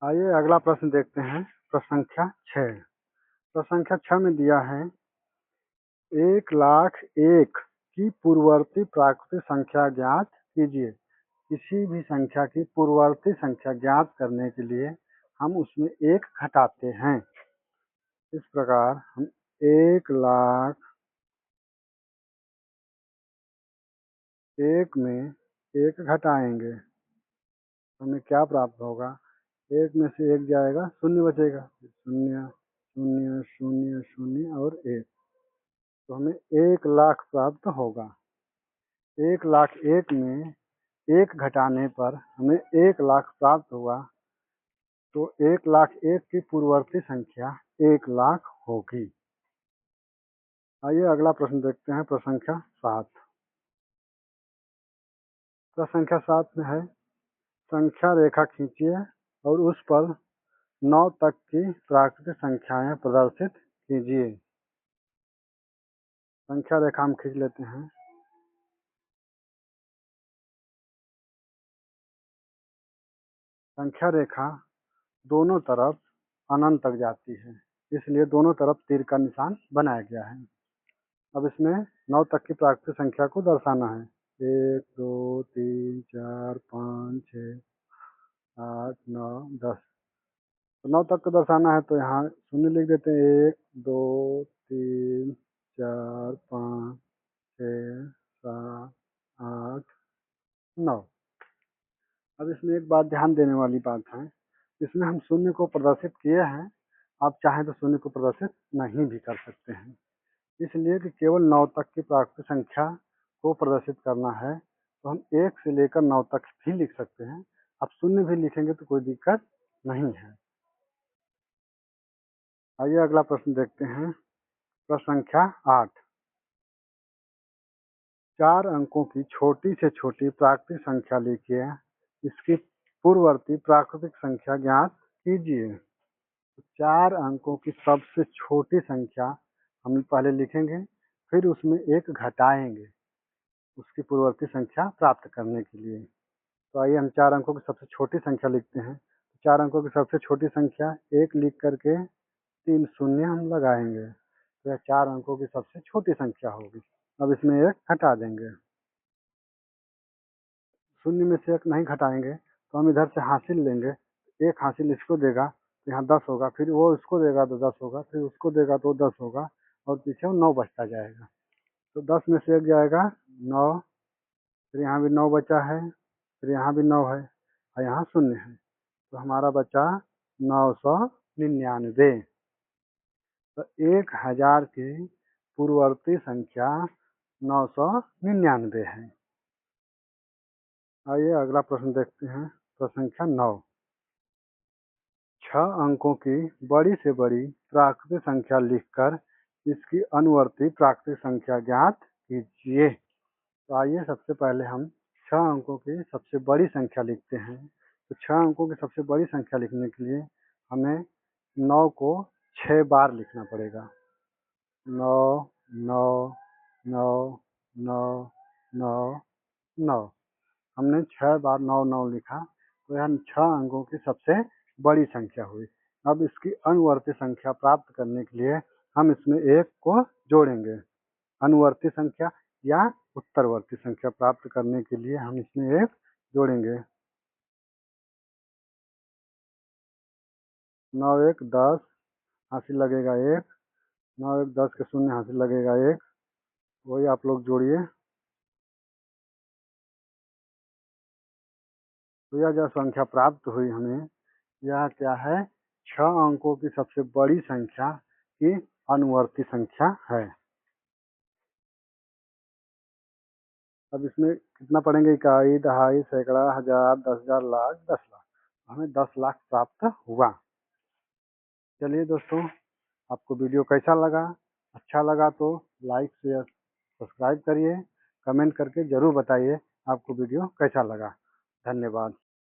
आइए अगला प्रश्न देखते हैं। प्रश्न संख्या 6। प्रश्न संख्या 6 में दिया है 1,01,000 की पूर्ववर्ती प्राकृतिक संख्या ज्ञात कीजिए। किसी भी संख्या की पूर्ववर्ती संख्या ज्ञात करने के लिए हम उसमें 1 घटाते हैं। इस प्रकार हम 1,01,000 में 1 घटाएंगे, हमें क्या प्राप्त होगा? 1 में से 1 जाएगा, शून्य बचेगा, शून्य शून्य शून्य शून्य और 1, तो हमें 1,00,000 प्राप्त होगा। 1,01,000 में 1 घटाने पर हमें 1,00,000 प्राप्त हुआ, तो 1,01,000 की पूर्ववर्ती संख्या 1,00,000 होगी। आइए अगला प्रश्न देखते हैं। प्रश्न संख्या 7। प्रश्न संख्या 7 में है संख्या रेखा खींचिए और उस पर 9 तक की प्राकृतिक संख्याएं प्रदर्शित कीजिए। संख्या रेखा हम खींच लेते हैं। संख्या रेखा दोनों तरफ अनंत तक जाती है, इसलिए दोनों तरफ तीर का निशान बनाया गया है। अब इसमें 9 तक की प्राकृतिक संख्या को दर्शाना है। 1 2 3 4 5 6 8 9 10। तो 9 तक को दर्शाना है तो यहाँ शून्य लिख देते हैं। 1 2 3 4 5 6 7 8 9। अब इसमें एक बात ध्यान देने वाली बात है, इसमें हम शून्य को प्रदर्शित किए हैं। आप चाहें तो शून्य को प्रदर्शित नहीं भी कर सकते हैं, इसलिए कि केवल 9 तक की प्राकृतिक संख्या को प्रदर्शित करना है, तो हम 1 से लेकर 9 तक भी लिख सकते हैं। आप शून्य भी लिखेंगे तो कोई दिक्कत नहीं है। आइए अगला प्रश्न देखते हैं। प्रश्न संख्या 8। 4 अंकों की छोटी से छोटी प्राकृतिक संख्या लिखिए, इसकी पूर्ववर्ती प्राकृतिक संख्या ज्ञात कीजिए। 4 अंकों की सबसे छोटी संख्या हम पहले लिखेंगे, फिर उसमें 1 घटाएंगे उसकी पूर्ववर्ती संख्या प्राप्त करने के लिए। तो आइए हम 4 अंकों की सबसे छोटी संख्या लिखते हैं। 4 अंकों की सबसे छोटी संख्या 1 लिख करके 3 शून्य हम लगाएंगे, तो यह 4 अंकों की सबसे छोटी संख्या होगी। अब इसमें 1 घटा देंगे। शून्य में से 1 नहीं घटाएंगे तो हम इधर से हासिल लेंगे, 1 हासिल इसको देगा तो यहाँ 10 होगा, फिर वो इसको देगा तो 10 होगा, फिर उसको देगा तो 10 होगा, और पीछे 9 बचता जाएगा। तो 10 में से 1 जाएगा 9, फिर यहाँ भी 9 बचा है, फिर यहाँ भी 9 है और यहाँ शून्य है, तो हमारा बचा 999। तो 1000 की पूर्ववर्ती संख्या 999 है। आइए अगला प्रश्न देखते हैं। प्रश्न संख्या 9। 6 अंकों की बड़ी से बड़ी प्राकृतिक संख्या लिखकर इसकी अनुवर्ती प्राकृतिक संख्या ज्ञात कीजिए। तो आइए सबसे पहले हम 6 अंकों की सबसे बड़ी संख्या लिखते हैं। तो 6 अंकों की सबसे बड़ी संख्या लिखने के लिए हमें 9 को 6 बार लिखना पड़ेगा। 9 9 9 9 9 9। हमने 6 बार 9 9 लिखा, तो यह 6 अंकों की सबसे बड़ी संख्या हुई। अब इसकी अनुवर्ती संख्या प्राप्त करने के लिए हम इसमें 1 को जोड़ेंगे। अनुवर्ती संख्या या उत्तरवर्ती संख्या प्राप्त करने के लिए हम इसमें 1 जोड़ेंगे। 9 1 10 हासिल लगेगा 1, 9 1 10 के शून्य हासिल लगेगा 1, वही आप लोग जोड़िए। तो यह जो संख्या प्राप्त हुई हमें, यह क्या है? 6 अंकों की सबसे बड़ी संख्या की अनुवर्ती संख्या है। अब इसमें कितना पढ़ेंगे? इकाई, दहाई, सैकड़ा, हजार, 10,000, लाख, 10,00,000। हमें 10,00,000 प्राप्त हुआ। चलिए दोस्तों, आपको वीडियो कैसा लगा? अच्छा लगा तो लाइक शेयर सब्सक्राइब करिए, कमेंट करके ज़रूर बताइए आपको वीडियो कैसा लगा। धन्यवाद।